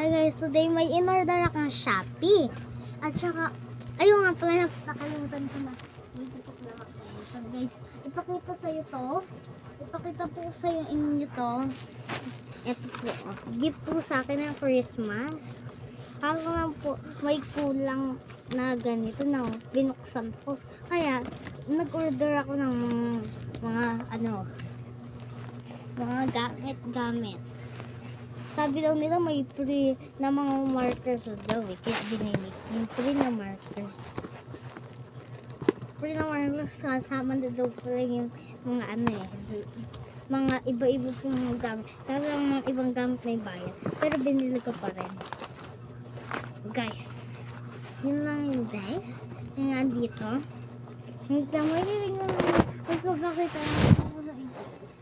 Hi guys, today may in-order akong Shopee. At saka, ayun nga pala, nakalimutan ko na. So guys, ipakita sa'yo to. Ipakita po sa'yo inyo to. Ito po, gift po sa akin ng Christmas. Ako lang po, may kulang na ganito na binuksan ko. Kaya, nag-order ako ng mga mga gamit. Sabi daw nila may free na mga markers daw eh. Kaya binili yung free na markers. Free na markers kasama na daw pala yung mga mga iba-iba pong mga gamit. Pero ang mga ibang gamit na ibayad. Pero binili ko pa rin. Guys. Yun lang yun guys. Yung nga dito. Magpapakita ako na ito guys.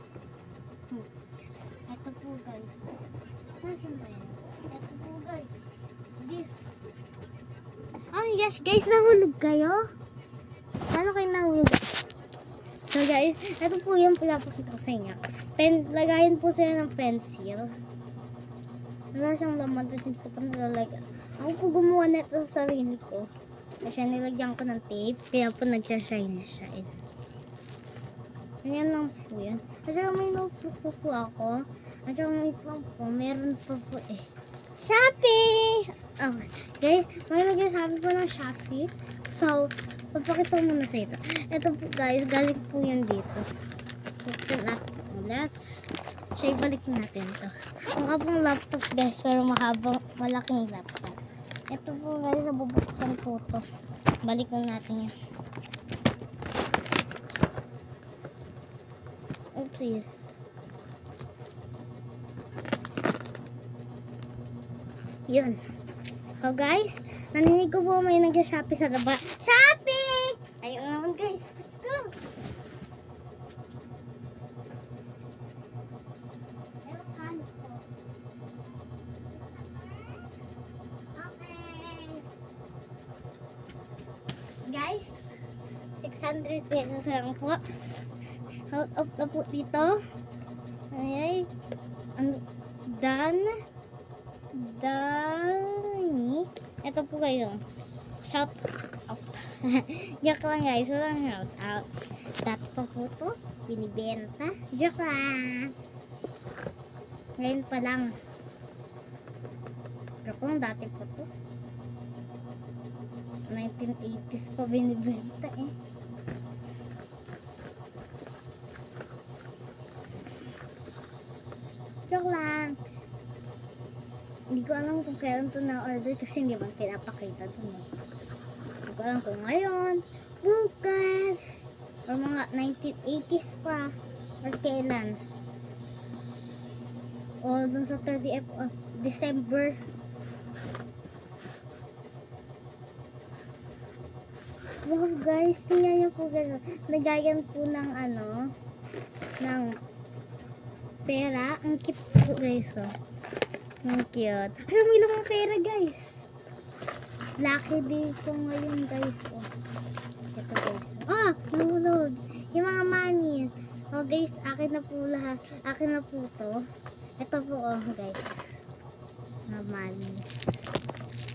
Ito po guys. Nasaan ba yan? Ito po guys. This. Oh my gosh guys, nahulog kayo? Paano kayo nahulog? So guys, ito po yung pinapakita ko sa inyo. Lagayin po sila ng pencil. Wala siyang laman, tapos hindi ko pa nalalagyan. Ako po gumawa nito sa sarili ko. Kasi nilagyan ko ng tape, kaya po nagsashine na siya. Ganyan lang po yan. At saka may notebook po ako. At saka may po, meron pa po eh. Shopee! Okay. Guys, may nagsasabi po ng Shopee. So, papakita ko muna sa ito. Ito po guys, galing po yan dito. Buksan natin ulit. Siya, ibalik natin to. Mukha pong laptop guys, pero malaking laptop. Ito po guys, nabubuksan po to. Balik na natin yan. Oopsies. Yun. So guys, naninig ko po may nag-Shopee sa baba. Shopee! Ayun naman guys. Let's go! Okay. Guys, 600 pesos lang po. Out of na po dito. Ay, done. Ito po kayo. Shout out. Joke lang guys. Walang shout out. Dati pa po to. Binibenta. Joke lang. Ngayon pa lang. Joke lang. Dati po to. 1980s pa binibenta eh. Joke lang. Hindi ko alam kung kailan ito na-order kasi hindi man pinapakita dun eh. Hindi ko alam kung ngayon, bukas, or mga 1980s pa, or kailan. O dun sa 30th of December. Wow guys, tingnan nyo po gano'n. Nagayan po ng ng pera. Ang cute po guys oh. Ang cute. Pero may lumang pera guys. Lucky day ko ngayon guys. Oh. Ito guys. Ah! Nahulog. Yung mga money. Oh guys, akin na po lahat. Akin na po to. Ito po oh guys. Mga money.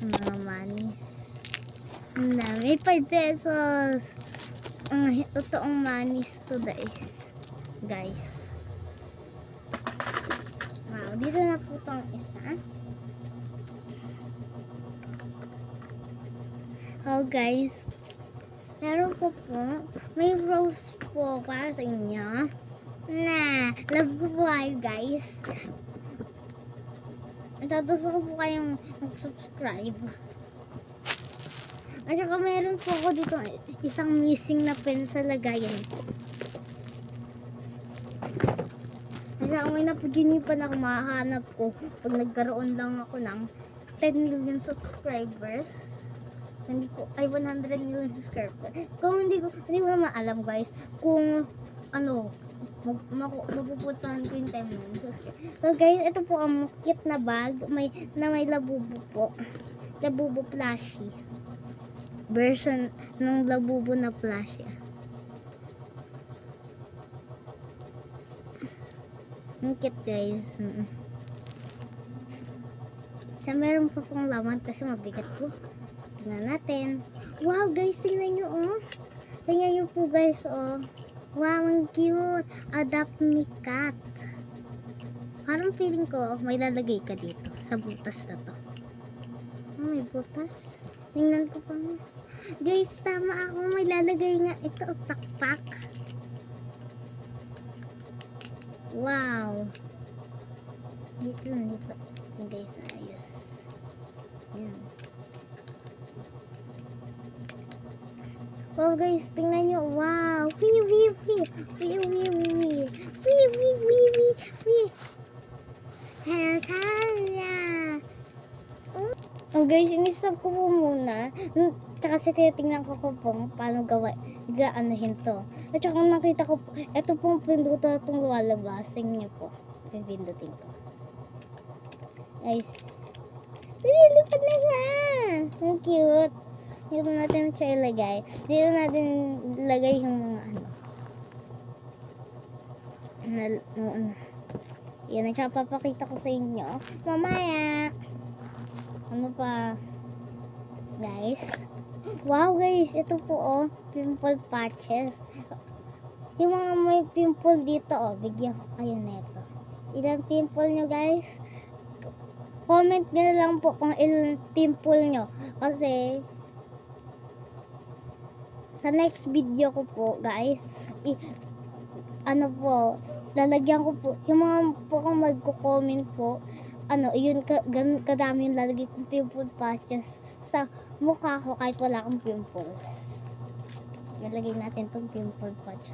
Mga money. May 5 pesos. Totoong manis to guys. Guys. Wow, dito na po itong isa. Oh guys, meron po may rose po para sa inyo. Love ko po kayo guys. Tatuso ko po kayong mag-subscribe. At saka meron po ako dito isang missing na pen sa lagayan ko. Kaya may napaginipan ako, mahahanap ko pag nagkaroon lang ako ng 10 million subscribers. Hindi ko, ay 100 million subscribers. Kung hindi ko naman alam guys, kung mapupuntahan ko yung 10 million subscribers. So guys, ito po ang cute na bag, may labubo po. Labubo plushie. Version ng labubo na plushie. Ang cute guys. Siya meron pa pong laman kasi mabigat po. Tingnan natin. Wow guys, tingnan nyo oh. Tingnan nyo po guys oh. Wow, ang cute. Adopt me cat. Parang feeling ko may lalagay ka dito sa butas na to. Oh, may butas. Tingnan ko pa nga. Guys, tama ako. May lalagay nga ito. Pakpak. Wow. Dito. Guys, ayos. Ayan. Wow guys, tingnan nyo. Wow. Wee, wee, wee. Wee, wee, wee, wee. Wee, wee, wee, wee. Wee. Oh guys, inisap ko po muna. Kasi tinitingnan ko po paano gaanohin to. At saka nakita ko po, ito pong pinduto itong lumalabas. Tingnan niyo po. Pipindutin ko. Guys. Lilipad na siya! Ang cute. Dito natin siya ilagay. Dito natin ilagay yung mga yan, at saka papakita ko sa inyo. Mamaya! Ano pa? Guys. Wow guys, ito po oh, pimple patches. Yung mga may pimple dito oh, bigyan ko kayo nito. Ilang pimple nyo guys? Comment nyo na lang po kung ilang pimple nyo. Kasi sa next video ko po guys, ano po, lalagyan ko po, yung mga po kung magko-comment po, yun, kadami yung lalagay kong pimple patches sa mukha ko kahit wala akong pimples. Nalagay natin tong pimple patch.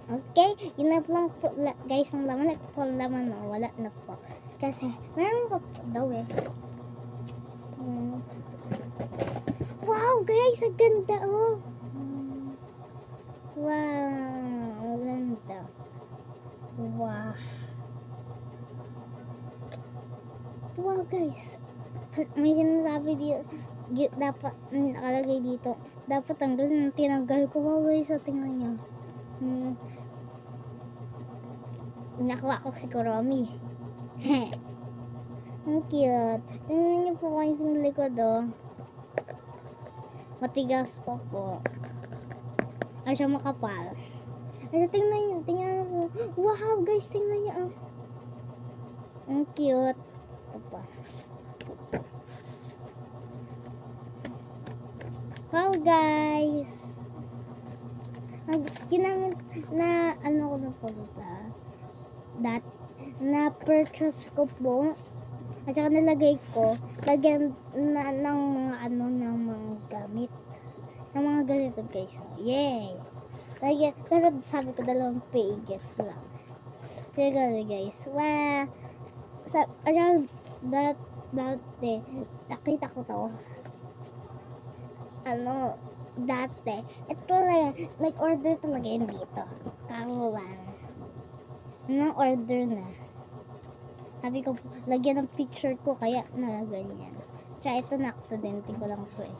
Okay, yun na lang po guys ang laman. Ito po ang laman, wala na po. Kasi, meron pa po daw eh. Wow guys, ang ganda oh. Wow, ang ganda. Wow. Wow guys. May sinasabi dito, dapat nakalagay dito. Dapat tanggalin, tinanggal ko. Wow guys, so tingnan nyo. Nakuha ko si Kuromi. Ang cute. Tingnan nyo po kayo sa likod oh. Matigas pa po. Ay siya makapal. Ay tingnan nyo. Wow guys, tingnan nyo oh. Ang cute. Ito pa. Wow guys. Ginamit na ko na po na purchase ko po. At saka nilagay ko, lagyan na ng mga ng mga gamit. Ng mga ganito guys. Yay! Lagyan, pero sabi ko 2 pages lang. Sige guys. Wow! At saka dati, nakita ko to. Dati. Ito lang, nag-order talaga yun dito. Kawawan. Order na. Sabi ko, lagyan ng picture ko, kaya na ganyan. Tsaka ito na-aksidente ko lang po eh.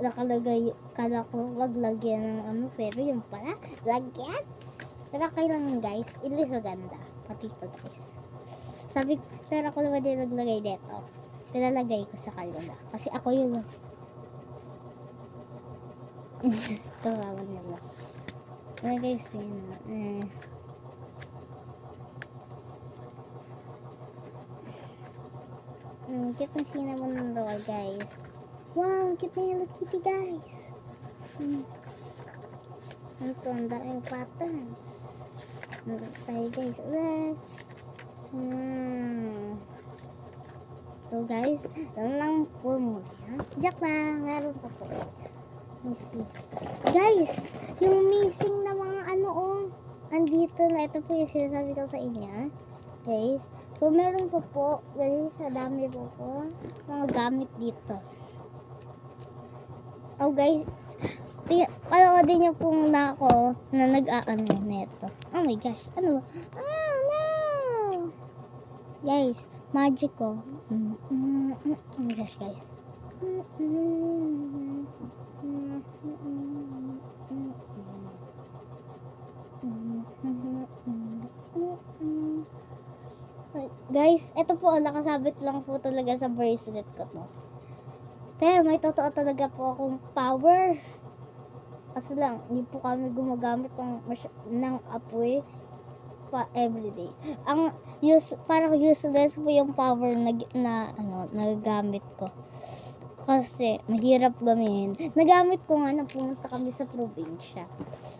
Nakalagay, kala ko wag lagyan ng pero yung pala, lagyan. Pero kailangan guys, ilis ganda. Pati ito guys. Sabi ko, pero ako naman din naglagay dito. Nilalagay ko sa kanila. Kasi ako yun. Kawawan nila. Pero guys, yun. Cute na cinnamon roll guys. Wow, cute na Hello Kitty guys. Ito, ang daming patterns. Tayo guys. So guys, yun lang po muna. Jack lang, meron pa po. Guys, yung missing na mga andito na, ito po yung sinasabi ko sa inyo. Guys, so meron po guys, sa dami po mga gamit dito. Oh guys, din niyo pong na ako na nag-aano neto. Oh my gosh, ano ba? Oh no! Guys, magic ko. Oh my gosh guys. Guys, ito po, nakasabit lang po talaga sa bracelet ko to. Pero may totoo talaga po akong power. Kaso lang, hindi po kami gumagamit ng apoy pa everyday. Parang useless po yung power nagagamit ko. Kasi mahirap gamitin. Nagamit ko nga nung pumunta kami sa probinsya.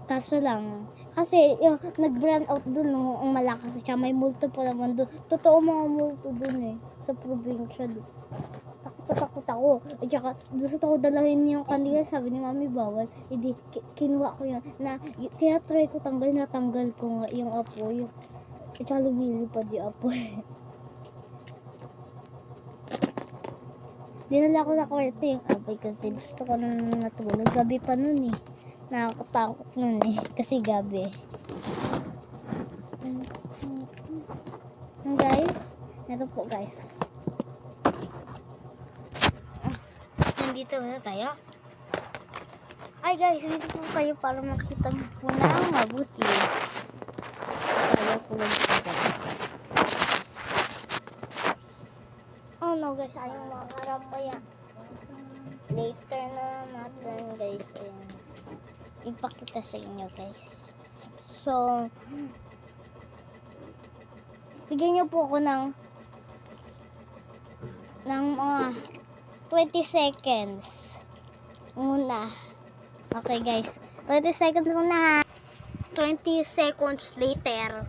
Kaso lang, kasi yung nag-brand out dun nung malakas siya. May multo pa naman dun. Totoo mga multo dun eh. Sa probinsya dun. Takot ako. At saka, gusto ko dalahin yung kanila. Sabi ni mami, bawal. Hindi, kinuha ko yun. Tinatry ko natanggal ko nga yung apoy. At saka lumilipad yung apoy. Dinala ko sa kwarto yung apoy kasi gusto ko na natulog. Gabi pa nun eh. Nakakatakot nun eh. Kasi gabi. Guys, ito po guys. Nandito na tayo. Ay guys, dito po kayo para makita po na mabuti. Tayo po lang oh no guys, ayaw makaharap pa yan. Later na natin guys. Ayan. Ipakita sa inyo guys. So, bigyan nyo po ako ng mga 20 seconds muna. Okay guys, 20 seconds muna. 20 seconds later.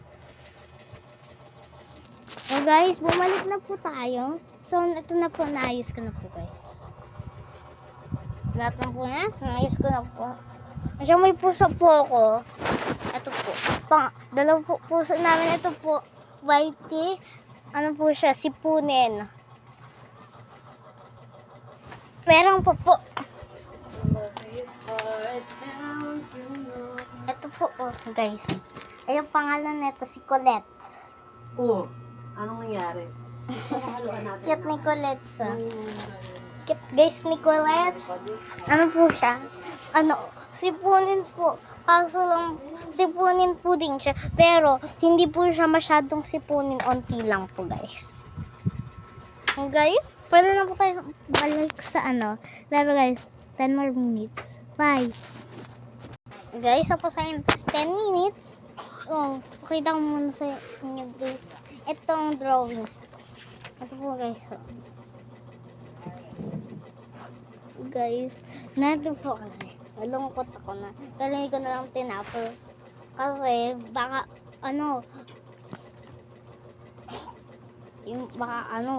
So guys, bumalik na po tayo. So, ito na po, naayos ko na po guys. Lahat na po na, naayos ko na po. Kasi may pusa po ako. Ito po. Dalawa po pusa namin. Ito po, whitey. Ano po siya, sipunin. Meron po. Ito po, guys. Ay, yung pangalan nito, si Colette. Oo. Anong nangyari? Cute ni Colette, Cute, guys, ni Colette. Ano po siya? Sipunin po. Kaso lang, sipunin po din siya. Pero, hindi po siya masyadong sipunin. Onti lang po, guys. Guys, pwede na po tayo balik sa Pero guys, 10 more minutes. Bye. Guys, tapos ay 10 minutes. Pakita ko muna sa inyo guys. Itong drawings. Ito po guys. Guys, nato po kasi. Malungkot ako na. Pero hindi ko na lang tinapol. Kasi baka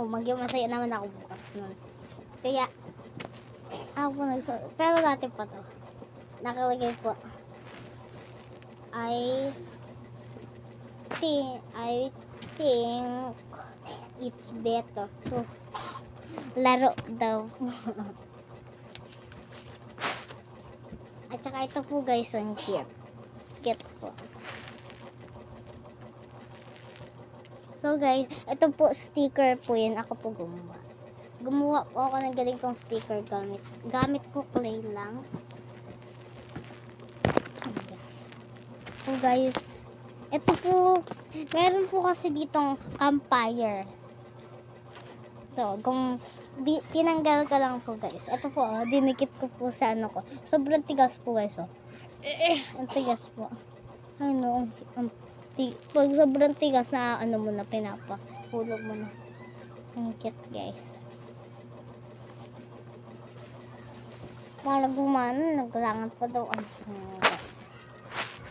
maging masaya naman ako bukas nun. Kaya, ako nagsulat. Pero dati pa to. Nakalagay po. I think it's better to laro daw. At saka ito po guys, ang cute. Cute po. So guys, ito po sticker po yan. Ako po gumawa. Gumawa po ako ng ganitong sticker gamit ko clay lang. So guys, ito po, meron po kasi ditong campfire. So, kung tinanggal ko lang po guys. Ito po, dinikit ko po sa ko. Sobrang tigas po guys. Ang tigas po. Pag sobrang tigas na mo na, pinapahulog mo na. Ang cute guys. Para gumana, naglangan pa daw.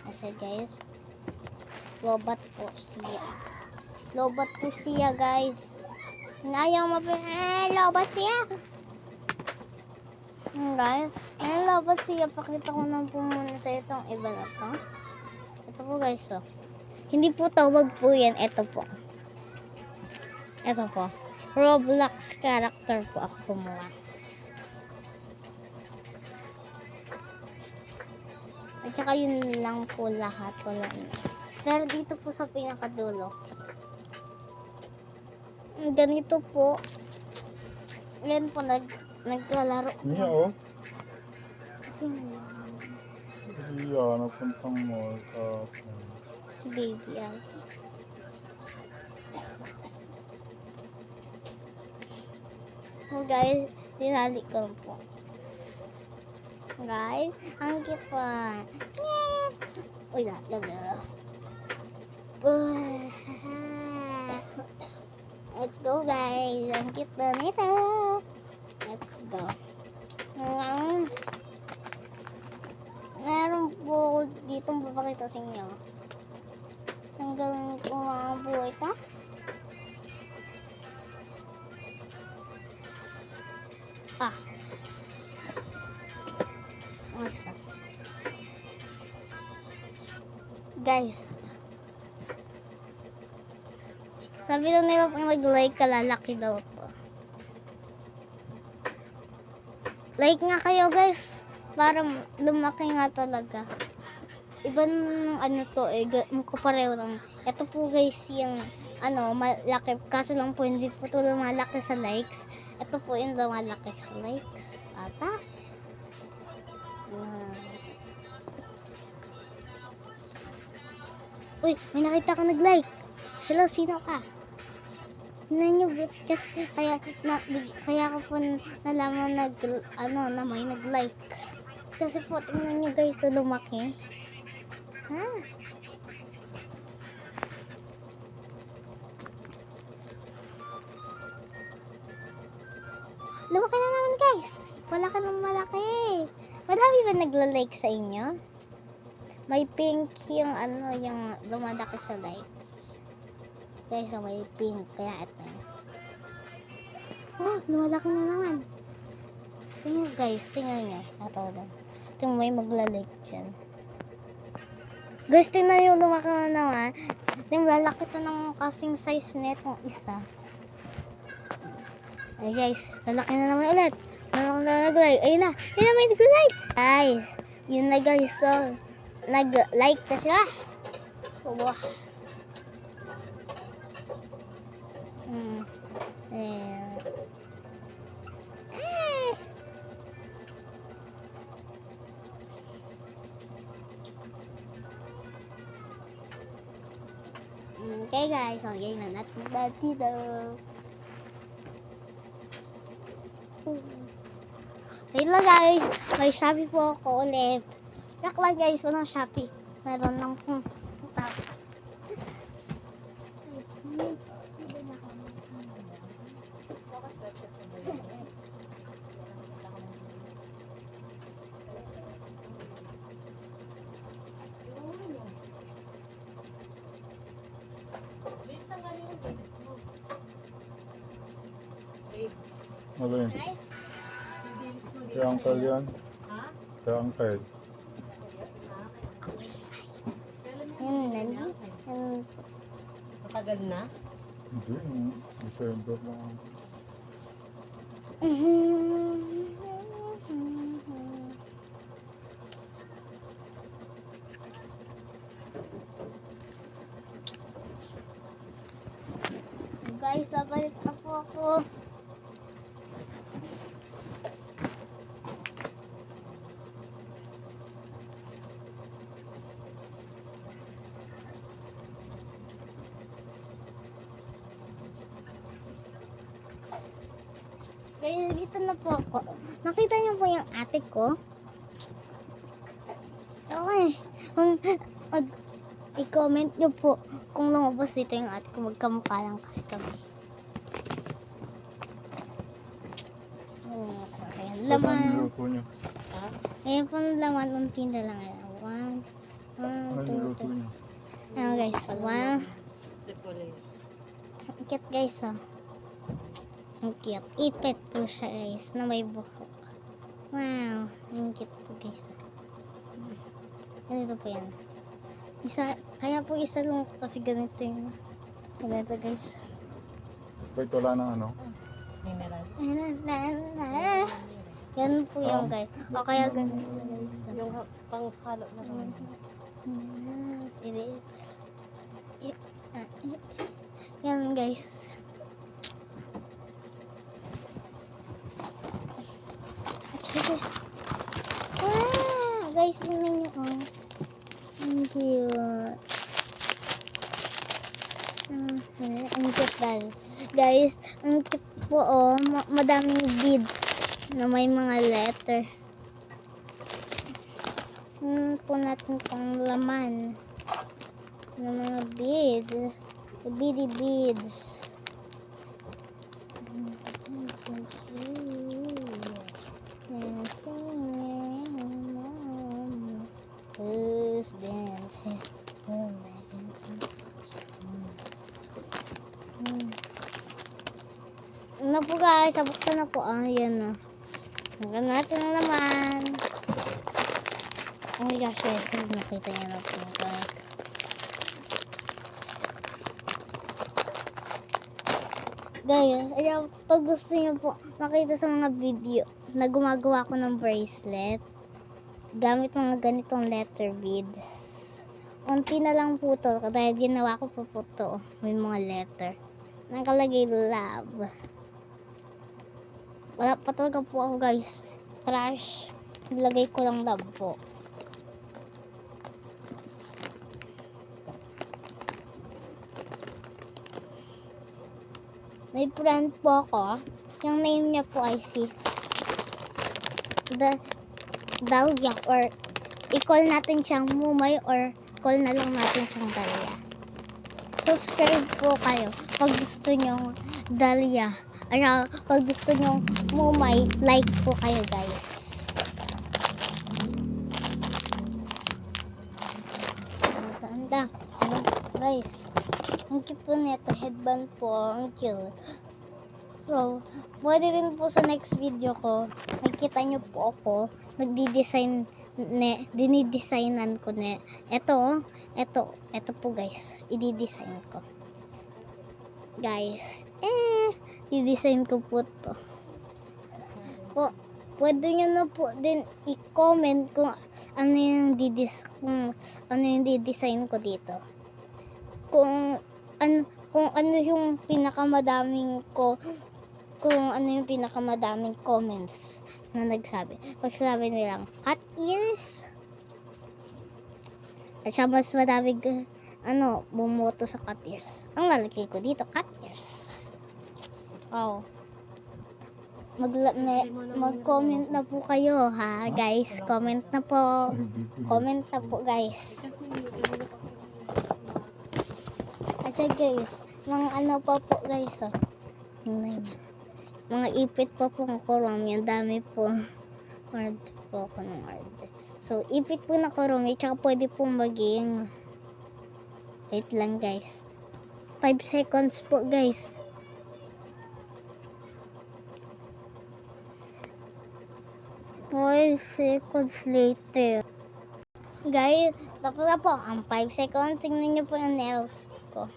Kasi guys, lobat po siya guys. Ayaw lobat siya. Guys, lobat siya. Pakita ko na po muna sa itong iba na to. Ito po guys, hindi po tawag po yan. Ito po. Roblox character po ako gumawa. At saka yun lang po lahat. Wala na. Pero dito po sa pinakadulo. Ganito po. Yan po, naglalaro. Niya, oh. Iya, nagpuntang mall. Si baby, po guys, tinali ko po. Guys, ang cute po. Yeah! Uy, lala. Let's go guys, ang cute na nito. Let's go. Meron po dito papakita sa inyo. Tanggalin ko mga buhay ka. Masa. Guys. Sabi daw nila pag nag-like ka, lalaki daw to. Like nga kayo guys. Para lumaki nga talaga. Iba ng ano to eh. Pareho lang. Ito po guys yung malaki. Kaso lang po hindi po ito lumalaki sa likes. Ito po yung lumalaki sa likes. Ata. Uy, may nakita ka nag-like. Hello, sino ka? Tingnan nyo, kasi kaya ko po nalaman na may nag-like. Kasi po, tingnan nyo guys, so lumaki. Ha? Lumaki na naman guys. Wala ka nang malaki. Madami ba nagla-like sa inyo? May pink yung yung lumalaki sa likes. Guys, so may pink. Kaya ito. Oh, lumalaki na naman. Tingnan guys, tingnan nyo. Ito lang. Tingnan may magla-like dyan. Guys, tingnan nyo, lumaki na naman. Tingnan, lalaki to ng kasing size netong isa. Ay guys, lalaki na naman ulit. Nag-like. Ayun na. Ayun na, may nag-like. Guys, yun na guys. So, nag-like na sila. Wow. Ayan. Okay guys, okay na natin dito. Ayun lang guys, may Shopee po ako ulit. Yak lang guys, walang Shopee. Meron lang po. Ano yun? Kaya uncle yan? Kaya uncle. Matagal na? Hindi, December lang. Guys, babalik na po ako. Guys, dito na po ako. Nakita niyo po yung ate ko? Okay. I-comment niyo po kung lumabas dito yung ate ko. Magkamukha lang kasi kami. Ayan, Ano laman. niluto niyo? Ayan po laman. Unti na lang. Ano niluto niyo? Ayan guys. Ang cute guys oh. Ang cute. Ipet po siya guys na may buhok. Wow. Ang cute po guys. Ganito po yan. Kaya po isa lang kasi ganito yung ganito guys. Wait, wala nang ano? Mineral. Yan po yung guys. O kaya ganito guys. Yung panghalo na naman. Yan guys. Guys, tingnan nyo oh. Ang cute. Ang cute dahil. Guys, ang cute po, oh, madaming beads na may mga letter. Po natin pang laman ng mga beads. Beady beads. Who's dancing? Oh my goodness. Ano po guys, sabuksan na po. Ayan na. Hanggang natin na naman. Oh my gosh, guys. Nakita niyo na po guys. Guys, ayan, pag gusto niyo po makita sa mga video na gumagawa ko ng bracelet, gamit mga ganitong letter beads. Unti na lang po to, dahil ginawa ko po to. May mga letter. Nakalagay love. Wala pa talaga po ako guys. Trash. Nilagay ko lang love po. May friend po ako. Yung name niya po ay si Dahlia, or i-call natin siyang Mumay, or call na lang natin siyang Dahlia. Subscribe po kayo pag gusto nyo Dahlia. Ano, pag gusto nyo Mumay, like po kayo guys. Ganda. Guys, ang cute po nito. Headband po. Ang cute. So, pwede rin po sa next video ko. Nakikita nyo po ako. Dinidesignan ko na. Ito po guys. I-design ko. Guys, i-design ko po to. Pwede nyo na po din i-comment kung ano yung di-design ko dito. Kung ano yung pinakamadaming comments na nagsabi. Pag sabi nilang cat ears, at siya mas madaming bumoto sa cat ears. Ang lalagay ko dito, cat ears. Oh. Mag-comment na po kayo ha guys. Comment na po. Comment na po guys. At guys, mga pa po guys, oh. Tingnan niyo. Mga ipit pa po ng kurumi. Ang dami po. Word po ako ng word. So, ipit po na kurumi. Tsaka pwede po maging, wait lang guys, 5 seconds po guys. Seconds later. Guys, tapos na po ang 5 seconds. Tingnan niyo po yung nails ko.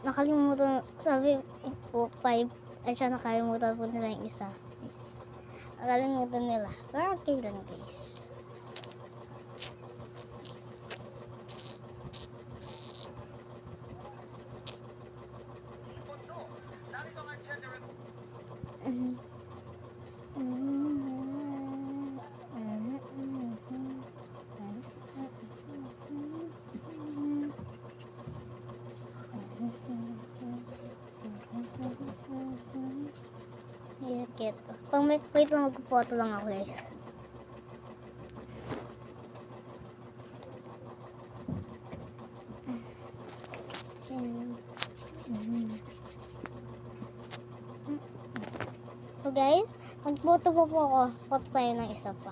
Nakalimutan, sabi po 5, at siya nakalimutan po nila yung isa. Nakalimutan nila. Pero okay lang guys. Wait lang, magpo-photo lang ako guys. So guys, mag-photo po ako. Photo tayo ng isa pa.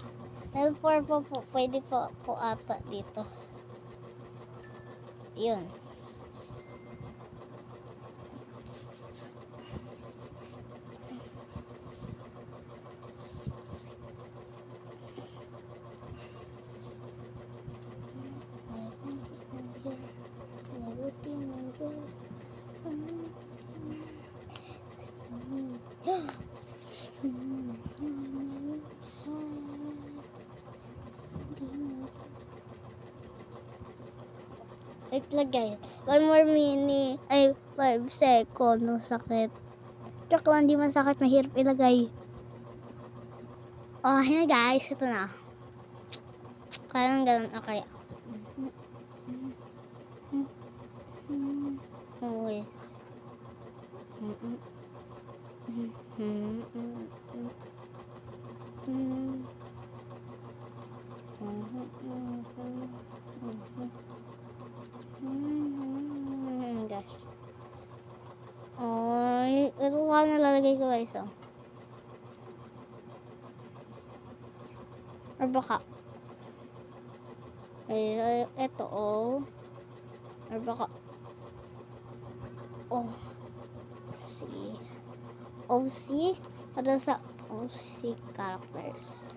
Level 4 po, pwede po ata dito. Yun. Wait lang guys. 1 more minute. Ay, 5 seconds. Ang sakit. Joke lang, di man sakit. Mahirap ilagay. Oh, yun na guys. Ito na. Kaya ng ganun. Okay. Gosh. Ay, ito pa nalalagay ko guys, oh. Or baka, ay, ito, oh. Or baka, oh, si, OC, para sa OC characters.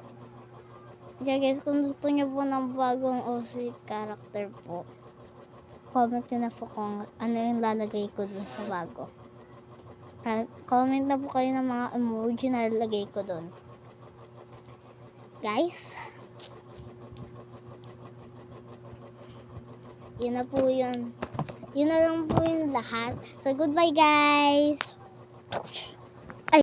Kaya guys, kung gusto niyo po ng bagong OC character po, comment nyo na po kung ano yung lalagay ko dun sa bago. At comment na po kayo ng mga emoji na lalagay ko dun. Guys, yun na po yun. Yun na lang po yung lahat. So, goodbye guys!